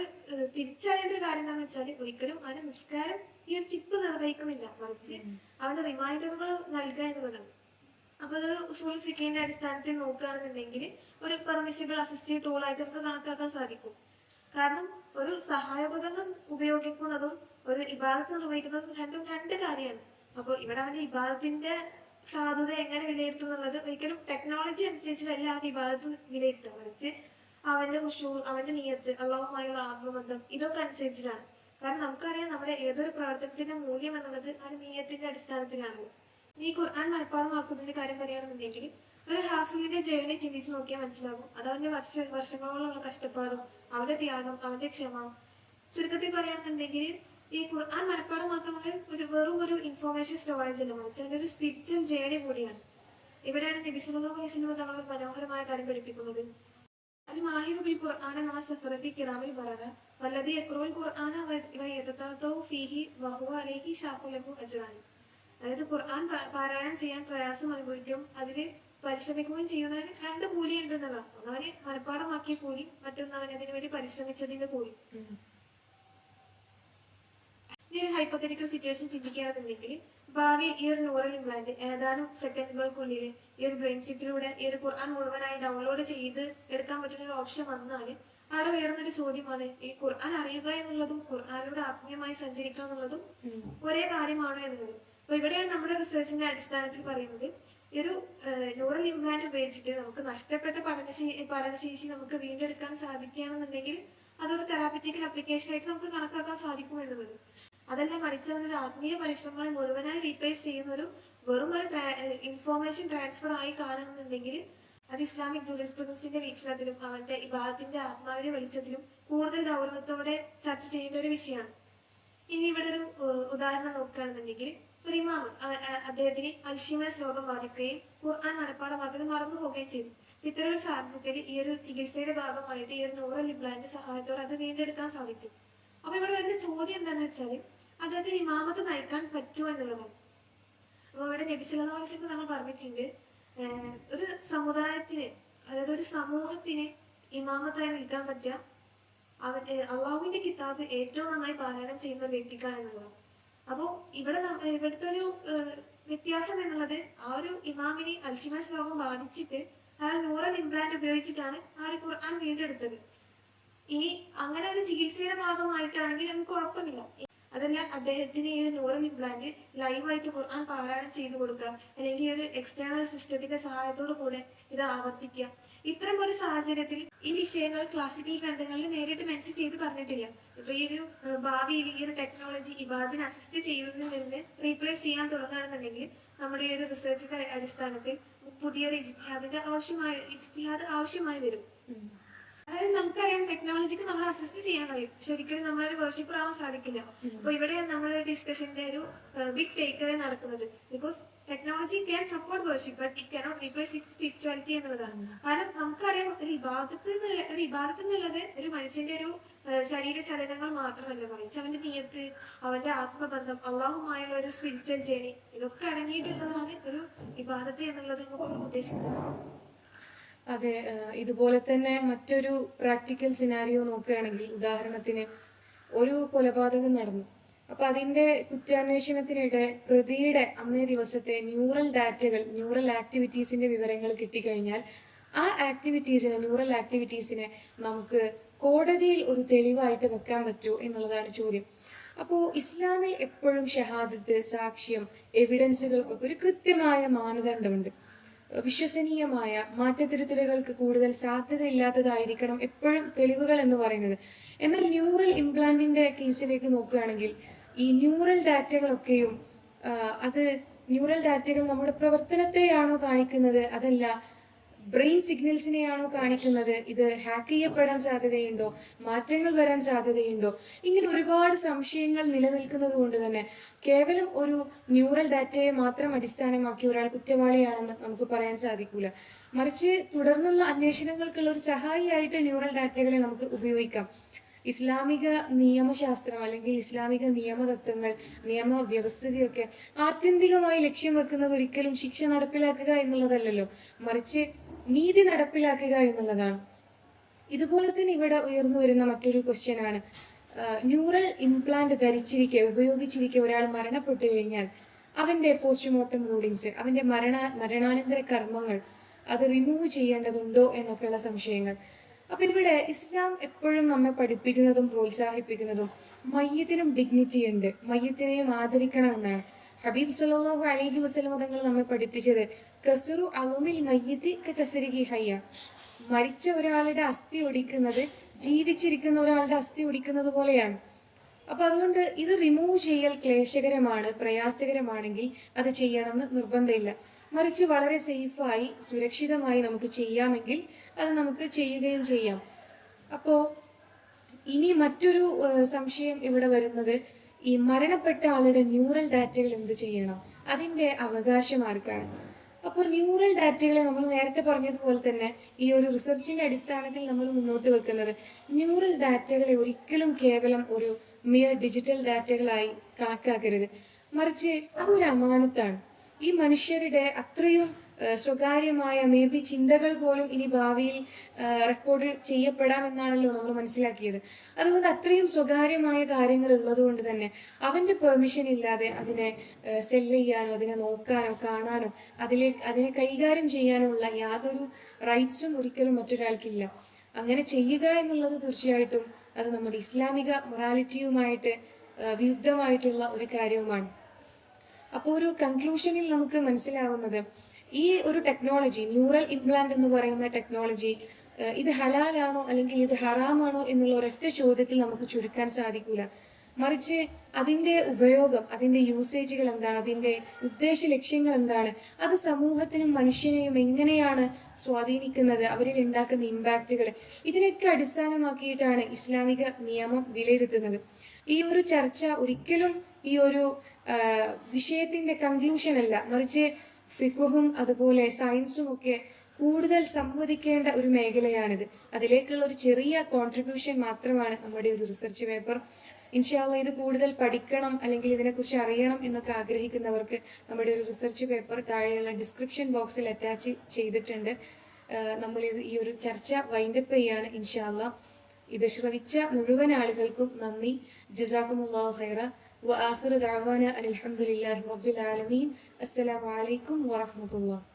തിരിച്ചറിയേണ്ട ഒരു കാര്യം എന്താണെന്ന് വെച്ചാൽ ഒരിക്കലും അവന്റെ നിസ്കാരം ഈ ഒരു ചിപ്പ് നിർവഹിക്കുന്നില്ല, മറിച്ച് അവന്റെ റിമൈൻഡറുകൾ നൽകുക എന്നുള്ളതാണ്. അപ്പൊ അത് ഉസൂൽ ഫിഖിന്റെ അടിസ്ഥാനത്തിൽ നോക്കുകയാണെന്നുണ്ടെങ്കിൽ ഒരു പെർമിസിബിൾ അസിസ്റ്റീവ് ടൂൾ ആയിട്ട് നമുക്ക് കണക്കാക്കാൻ സാധിക്കും. കാരണം ഒരു സഹായോപകരണം ഉപയോഗിക്കുന്നതും ഒരു ഇബാദത്ത് നിർവഹിക്കുന്നതും രണ്ടും രണ്ട് കാര്യമാണ്. അപ്പോൾ ഇവിടെ അവന്റെ ഇബാദത്തിന്റെ സാധുത എങ്ങനെ വിലയിരുത്തും എന്നുള്ളത് ഒരിക്കലും ടെക്നോളജി അനുസരിച്ചിട്ടല്ല അവന്റെ ഇബാദത്ത് വിലയിരുത്തുക, മറിച്ച് അവന്റെ ഖുശൂ, അവന്റെ നിയത്ത്, അള്ളാഹുമായുള്ള ആത്മബന്ധം, ഇതൊക്കെ അനുസരിച്ചിട്ടാണ്. കാരണം നമുക്കറിയാം, നമ്മുടെ ഏതൊരു പ്രവർത്തനത്തിന്റെ മൂല്യം എന്നുള്ളത് ആ നിയത്തിന്റെ അടിസ്ഥാനത്തിലാണ്. ഈ ഖുർആൻ മനഃപ്പാഠമാക്കുന്നതിന്റെ കാര്യം പറയുകയാണെന്നുണ്ടെങ്കിൽ ഒരു ഹാഫിലിന്റെ ജേർണി ചിന്തിച്ച് നോക്കിയാൽ മനസ്സിലാകും. അത് അവന്റെ വർഷങ്ങളോളമുള്ള കഷ്ടപ്പാടും അവന്റെ ത്യാഗം, അവന്റെ ക്ഷമ. ചുരുക്കത്തിൽ പറയുകയാണെന്നുണ്ടെങ്കിൽ ഈ ഖുർആൻ മനഃപ്പാഠമാക്കുന്നത് വെറും ഒരു ഇൻഫോർമേഷൻ സ്റ്റോറേജ് അല്ല, മറിച്ച് അതിന്റെ ഒരു സ്പിരിച്വൽ ജേർണി കൂടിയാണ്. ഇവിടെയാണ് നബി സല്ലല്ലാഹു അലൈഹി വസല്ലം തങ്ങൾ ഒരു മനോഹരമായ കാര്യം പഠിപ്പിക്കുന്നത്. അൽ മാഹിറു ബിൽ ഖുർആന മാ സഫറത്തി കിറാമിൽ ബററ വല്ലദി യഖ്റഉൽ ഖുർആന വയതതതൗ ഫീഹി വഹുവ അലൈഹി ഷാഖു ലഹു അജ്റാൻ. അതായത് ഖുർആൻ പാരായണം ചെയ്യാൻ പ്രയാസം അനുഭവിക്കും, അതിന് പരിശ്രമിക്കുകയും ചെയ്യുന്നതിന് രണ്ട് കൂലി ഉണ്ടെന്നല്ല. അവന് മനഃപ്പാഠമാക്കിയ കൂലി, മറ്റൊന്ന് അവൻ അതിനു വേണ്ടി പരിശ്രമിച്ചതിന്റെ കൂലി. ഈ ഒരു ഹൈപ്പോത്തറ്റിക്കൽ സിറ്റുവേഷൻ ചിന്തിക്കുകയാണെന്നുണ്ടെങ്കിൽ ഭാവിയിൽ ഈ ഒരു ന്യൂറൽ ഇംപ്ലാന്റ് ഏതാനും സെക്കൻഡുകൾക്കുള്ളിൽ ഈ ഒരു ബ്രെയിൻ ചിപ്പിലൂടെ ഈ ഒരു ഖുർആൻ മുഴുവനായി ഡൗൺലോഡ് ചെയ്ത് എടുക്കാൻ പറ്റുന്ന ഒരു ഓപ്ഷൻ വന്നാൽ അവിടെ വേറൊരു ചോദ്യമാണ്, ഈ ഖുർആൻ അറിയുക എന്നുള്ളതും ഖുർആനിലൂടെ ആത്മീയമായി സഞ്ചരിക്കുക എന്നുള്ളതും ഒരേ കാര്യമാണോ എന്നുള്ളത്. അപ്പൊ ഇവിടെയാണ് നമ്മുടെ റിസർച്ചിന്റെ അടിസ്ഥാനത്തിൽ പറയുന്നത്, ഈ ഒരു ന്യൂറൽ ഇംപ്ലാന്റ് ഉപയോഗിച്ചിട്ട് നമുക്ക് നഷ്ടപ്പെട്ട പഠനശേഷി നമുക്ക് വീണ്ടെടുക്കാൻ സാധിക്കുകയാണെന്നുണ്ടെങ്കിൽ അതൊരു തെറാപ്പിറ്റിക്കൽ ആപ്ലിക്കേഷൻ ആയിട്ട് നമുക്ക് കണക്കാക്കാൻ സാധിക്കും എന്നുള്ളത്. അതല്ല, മറിച്ച് ഒരു ആത്മീയ പരിശ്രമങ്ങളെ മുഴുവനായി റീപ്ലേസ് ചെയ്യുന്ന ഒരു വെറും ഒരു ഇൻഫോർമേഷൻ ട്രാൻസ്ഫർ ആയി കാണുന്നുണ്ടെങ്കിൽ അത് ഇസ്ലാമിക് ജൂറിസ്പ്രുഡൻസിന്റെ വീക്ഷണത്തിലും അവന്റെ ഇബാദത്തിന്റെ ആത്മാവിന്റെ വെളിച്ചത്തിലും കൂടുതൽ ഗൗരവത്തോടെ ചർച്ച ചെയ്യേണ്ട ഒരു വിഷയമാണ്. ഇനി ഇവിടെ ഒരു ഉദാഹരണം നോക്കുകയാണെന്നുണ്ടെങ്കിൽ ഒരു ഇമാമ് അദ്ദേഹത്തിന് അൽഷിമേഴ്സ് രോഗം ബാധിക്കുകയും ഖുർആൻ മനഃപ്പാഠമാക്കുന്നത് മറന്നു പോവുകയും ചെയ്തു. ഇത്തരം ഒരു സാഹചര്യത്തിൽ ഈ ഒരു ചികിത്സയുടെ ഭാഗമായിട്ട് ഈ ഒരു ന്യൂറൽ ഇംപ്ലാന്റ് സഹായത്തോടെ അത് വീണ്ടെടുക്കാൻ സാധിച്ചു. അപ്പൊ ഇവിടെ വരുന്ന ചോദ്യം എന്താണെന്ന് വെച്ചാല് അദ്ദേഹത്തിന് ഇമാമത്ത് നയിക്കാൻ പറ്റുമോ എന്നുള്ളതാണ്. അപ്പൊ ഇവിടെ നബി സല്ലല്ലാഹു അലൈഹി വസല്ലം നമ്മൾ പറഞ്ഞിട്ടുണ്ട്, ഒരു സമുദായത്തിന്, അതായത് ഒരു സമൂഹത്തിന് ഇമാമത്തായി നിൽക്കാൻ പറ്റുക അള്ളാഹുവിന്റെ കിതാബ് ഏറ്റവും നന്നായി പാരായണം ചെയ്യുന്ന വ്യക്തിക്കാണ് എന്നുള്ളത്. അപ്പോൾ ഇവിടുത്തെ ഒരു വ്യത്യാസം എന്നുള്ളത്, ആ ഒരു ഇമാമിന് അൽഷിമസ് രോഗം ബാധിച്ചിട്ട് അയാൾ ന്യൂറൽ ഇംപ്ലാന്റ് ഉപയോഗിച്ചിട്ടാണ് ആ ഒരു ഖുർആൻ വീണ്ടെടുത്തത്. ഇനി അങ്ങനെ ഒരു ചികിത്സയുടെ ഭാഗമായിട്ടാണെങ്കിൽ അത് കുഴപ്പമില്ല. അതല്ല, അദ്ദേഹത്തിന് ഈ ഒരു ന്യൂറൽ ഇംപ്ലാന്റ് ലൈവായിട്ട് ഖുർആൻ പാരായണം ചെയ്തു കൊടുക്കുക, അല്ലെങ്കിൽ ഈ ഒരു എക്സ്റ്റേണൽ സിസ്റ്റത്തിന്റെ സഹായത്തോടു കൂടെ ഇത് ആവർത്തിക്കുക. ഇത്തരം ഒരു സാഹചര്യത്തിൽ ഈ വിഷയങ്ങൾ ക്ലാസിക്കൽ ഗ്രന്ഥങ്ങളിൽ നേരിട്ട് മെൻഷൻ ചെയ്ത് പറഞ്ഞിട്ടില്ല. ഇപ്പൊ ഈ ഒരു ഭാവിയിൽ ഈ ഒരു ടെക്നോളജി ഇബാദിനെ അസിസ്റ്റ് ചെയ്യുന്നതിൽ നിന്ന് റീപ്ലേസ് ചെയ്യാൻ തുടങ്ങുകയാണെന്നുണ്ടെങ്കിൽ നമ്മുടെ ഈ ഒരു റിസർച്ചിന്റെ അടിസ്ഥാനത്തിൽ പുതിയൊരു ഇജ്തിഹാദ് ആവശ്യമായി വരും. അതായത് നമുക്കറിയാം, ടെക്നോളജിക്ക് നമ്മൾ അസിസ്റ്റ് ചെയ്യാൻ കഴിയും, പക്ഷെ ഒരിക്കലും നമ്മളൊരു വർഷിപ്പർ ആവാൻ സാധിക്കില്ല. അപ്പൊ ഇവിടെ നമ്മുടെ ഡിസ്കഷന്റെ ഒരു ബിഗ് ടേക്ക് അവേ നടക്കുന്നത്, because technology can support worship but it cannot replace it's spirituality എന്നുള്ളതാണ്. കാരണം നമുക്കറിയാം, ഒരു ഇബാദത്ത് എന്നുള്ളത് ഒരു മനുഷ്യന്റെ ഒരു ശരീര ചലനങ്ങൾ മാത്രമല്ല, മറിച്ച് അവന്റെ നിയത്ത്, അവന്റെ ആത്മബന്ധം, അള്ളാഹുമായുള്ള ഒരു സ്പിരിച്വൽ ജേണി, ഇതൊക്കെ അടങ്ങിയിട്ടുള്ളതാണ് ഒരു ഇബാദത്ത് എന്നുള്ളത് നമുക്ക് ഉദ്ദേശിക്കുന്നത്. അതെ, ഇതുപോലെ തന്നെ മറ്റൊരു പ്രാക്ടിക്കൽ സിനാരിയോ നോക്കുകയാണെങ്കിൽ, ഉദാഹരണത്തിന് ഒരു കൊലപാതകം നടന്നു. അപ്പൊ അതിന്റെ കുറ്റാന്വേഷണത്തിനിടെ പ്രതിയുടെ അന്നേ ദിവസത്തെ ന്യൂറൽ ആക്ടിവിറ്റീസിന്റെ വിവരങ്ങൾ കിട്ടിക്കഴിഞ്ഞാൽ ആ ന്യൂറൽ ആക്ടിവിറ്റീസിനെ നമുക്ക് കോടതിയിൽ ഒരു തെളിവായിട്ട് വെക്കാൻ പറ്റുമോ എന്നുള്ളതാണ് ചോദ്യം. അപ്പോൾ ഇസ്ലാമിൽ എപ്പോഴും ഷഹാദത്ത്, സാക്ഷ്യം, എവിഡൻസുകൾക്കൊക്കെ ഒരു കൃത്യമായ മാനദണ്ഡമുണ്ട്. വിശ്വസനീയമായ മാറ്റത്തിരുത്തലുകൾക്ക് കൂടുതൽ സാധ്യതയില്ലാത്തതായിരിക്കണം എപ്പോഴും തെളിവുകൾ എന്ന് പറയുന്നത്. എന്നാൽ ന്യൂറൽ ഇംപ്ലാന്റിന്റെ കേസിലേക്ക് നോക്കുകയാണെങ്കിൽ, ഈ ന്യൂറൽ ഡാറ്റകളൊക്കെയും ന്യൂറൽ ഡാറ്റകൾ നമ്മുടെ പ്രവർത്തനത്തെയാണോ കാണിക്കുന്നത്, അതല്ല ബ്രെയിൻ സിഗ്നൽസിനെയാണോ കാണിക്കുന്നത്, ഇത് ഹാക്ക് ചെയ്യപ്പെടാൻ സാധ്യതയുണ്ടോ, മാറ്റങ്ങൾ വരാൻ സാധ്യതയുണ്ടോ, ഇങ്ങനെ ഒരുപാട് സംശയങ്ങൾ നിലനിൽക്കുന്നത് കൊണ്ട് തന്നെ കേവലം ഒരു ന്യൂറൽ ഡാറ്റയെ മാത്രം അടിസ്ഥാനമാക്കി ഒരാൾ കുറ്റവാളിയാണെന്ന് നമുക്ക് പറയാൻ സാധിക്കൂല. മറിച്ച് തുടർന്നുള്ള അന്വേഷണങ്ങൾക്കുള്ള ഒരു സഹായിയായിട്ട് ന്യൂറൽ ഡാറ്റകളെ നമുക്ക് ഉപയോഗിക്കാം. ഇസ്ലാമിക നിയമശാസ്ത്രം അല്ലെങ്കിൽ ഇസ്ലാമിക നിയമതത്വങ്ങൾ, നിയമവ്യവസ്ഥിതിയൊക്കെ ആത്യന്തികമായി ലക്ഷ്യം വെക്കുന്നത് ഒരിക്കലും ശിക്ഷ നടപ്പിലാക്കുക എന്നുള്ളതല്ലല്ലോ, മറിച്ച് നീതി നടപ്പിലാക്കുക എന്നുള്ളതാണ്. ഇതുപോലെ തന്നെ ഇവിടെ ഉയർന്നു വരുന്ന മറ്റൊരു ക്വസ്റ്റ്യൻ ആണ്, ന്യൂറൽ ഇംപ്ലാന്റ് ഉപയോഗിച്ചിരിക്കെ ഒരാൾ മരണപ്പെട്ടു കഴിഞ്ഞാൽ അവന്റെ പോസ്റ്റ്മോർട്ടം റൂളിങ്സ്, അവന്റെ മരണാനന്തര കർമ്മങ്ങൾ അത് റിമൂവ് ചെയ്യേണ്ടതുണ്ടോ എന്നൊക്കെയുള്ള സംശയങ്ങൾ. അപ്പൊ ഇവിടെ ഇസ്ലാം എപ്പോഴും നമ്മെ പഠിപ്പിക്കുന്നതും പ്രോത്സാഹിപ്പിക്കുന്നതും മയ്യത്തിനും ഡിഗ്നിറ്റി ഉണ്ട്, മയ്യത്തിനെയും ആദരിക്കണമെന്നാണ്. ഹബീബ് സല്ലല്ലാഹു അലൈഹി വസല്ലം തങ്ങൾ നമ്മെ പഠിപ്പിച്ചത് കസറു അളുമിൽ മയ്യത്തി കസരിഹി ഹയ്യ, മരിച്ച ഒരാളുടെ അസ്ഥി ഒടിക്കുന്നത് ജീവിച്ചിരിക്കുന്ന ഒരാളുടെ അസ്ഥി ഒടിക്കുന്നത് പോലെയാണ്. അപ്പൊ അതുകൊണ്ട് ഇത് റിമൂവ് ചെയ്യൽ ക്ലേശകരമാണ്, പ്രയാസകരമാണെങ്കിൽ അത് ചെയ്യണമെന്ന് നിർബന്ധമില്ല. മറിച്ച് വളരെ സേഫായി സുരക്ഷിതമായി നമുക്ക് ചെയ്യാമെങ്കിൽ അത് നമുക്ക് ചെയ്യുകയും ചെയ്യാം. അപ്പോൾ ഇനി മറ്റൊരു സംശയം ഇവിടെ വരുന്നത്, ഈ മരണപ്പെട്ട ആളുടെ ന്യൂറൽ ഡാറ്റകൾ എന്ത് ചെയ്യണം, അതിന്റെ അവകാശം ആർക്കാണ്? അപ്പോൾ ന്യൂറൽ ഡാറ്റകളെ നമ്മൾ നേരത്തെ പറഞ്ഞതുപോലെ തന്നെ ഈ ഒരു റിസർച്ചിന്റെ അടിസ്ഥാനത്തിൽ നമ്മൾ മുന്നോട്ട് വെക്കുന്നത്, ന്യൂറൽ ഡാറ്റകളെ ഒരിക്കലും കേവലം ഒരു മിയർ ഡിജിറ്റൽ ഡാറ്റകളായി കണക്കാക്കരുത്, മറിച്ച് അതൊരു അമാനത്താണ്. ഈ മനുഷ്യരുടെ അത്രയും സ്വകാര്യമായ ചിന്തകൾ പോലും ഇനി ഭാവിയിൽ റെക്കോർഡ് ചെയ്യപ്പെടാമെന്നാണല്ലോ നമ്മൾ മനസ്സിലാക്കിയത്. അതുകൊണ്ട് അത്രയും സ്വകാര്യമായ കാര്യങ്ങൾ ഉള്ളത് കൊണ്ട് തന്നെ അവന്റെ പെർമിഷൻ ഇല്ലാതെ അതിനെ സെല് ചെയ്യാനോ അതിനെ നോക്കാനോ കാണാനോ അതിനെ കൈകാര്യം ചെയ്യാനോ ഉള്ള യാതൊരു റൈറ്റ്സും ഒരിക്കലും മറ്റൊരാൾക്കില്ല. അങ്ങനെ ചെയ്യുക എന്നുള്ളത് തീർച്ചയായിട്ടും അത് നമ്മുടെ ഇസ്ലാമിക മൊറാലിറ്റിയുമായിട്ട് വിരുദ്ധമായിട്ടുള്ള ഒരു കാര്യവുമാണ്. അപ്പോൾ ഒരു കൺക്ലൂഷനിൽ നമുക്ക് മനസ്സിലാവുന്നത്, ഈ ഒരു ടെക്നോളജി, ന്യൂറൽ ഇംപ്ലാന്റ് എന്ന് പറയുന്ന ടെക്നോളജി, ഇത് ഹലാലാണോ അല്ലെങ്കിൽ ഇത് ഹറാമാണോ എന്നുള്ള ഒരൊറ്റ ചോദ്യത്തിൽ നമുക്ക് ചുരുക്കാൻ സാധിക്കൂല. മറിച്ച് അതിന്റെ ഉപയോഗം, അതിന്റെ യൂസേജുകൾ എന്താണ്, അതിന്റെ ഉദ്ദേശ ലക്ഷ്യങ്ങൾ എന്താണ്, അത് സമൂഹത്തിനും മനുഷ്യനെയും എങ്ങനെയാണ് സ്വാധീനിക്കുന്നത്, അവരിൽ ഉണ്ടാക്കുന്ന ഇമ്പാക്റ്റുകൾ, ഇതിനൊക്കെ അടിസ്ഥാനമാക്കിയിട്ടാണ് ഇസ്ലാമിക നിയമം വിലയിരുത്തുന്നത്. ഈ ഒരു ചർച്ച ഒരിക്കലും ഈ ഒരു വിഷയത്തിന്റെ കൺക്ലൂഷൻ അല്ല, മറിച്ച് ഫിഖുഹും അതുപോലെ സയൻസും ഒക്കെ കൂടുതൽ സംവദിക്കേണ്ട ഒരു മേഖലയാണിത്. അതിലേക്കുള്ള ഒരു ചെറിയ കോൺട്രിബ്യൂഷൻ മാത്രമാണ് നമ്മുടെ ഒരു റിസർച്ച് പേപ്പർ. ഇൻഷാ അല്ലാഹ് ഇത് കൂടുതൽ പഠിക്കണം അല്ലെങ്കിൽ ഇതിനെക്കുറിച്ച് അറിയണം എന്നൊക്കെ ആഗ്രഹിക്കുന്നവർക്ക് നമ്മുടെ ഒരു റിസർച്ച് പേപ്പർ താഴെയുള്ള ഡിസ്ക്രിപ്ഷൻ ബോക്സിൽ അറ്റാച്ച് ചെയ്തിട്ടുണ്ട്. നമ്മൾ ഈ ഒരു ചർച്ച വൈൻഡപ്പ് ചെയ്യാണ് ഇൻഷാ അല്ലാഹ്. ഇത് ശ്രവിച്ച മുഴുവൻ ആളുകൾക്കും നന്ദി. ജസാക്കുമുല്ലാഹു ഖൈറ. വആഖിറു ദഅവാന അൽഹംദുലില്ലാഹി റബ്ബിൽ ആലമീൻ. അസ്സലാമു അലൈക്കും വറഹ്മത്തുള്ളാഹി.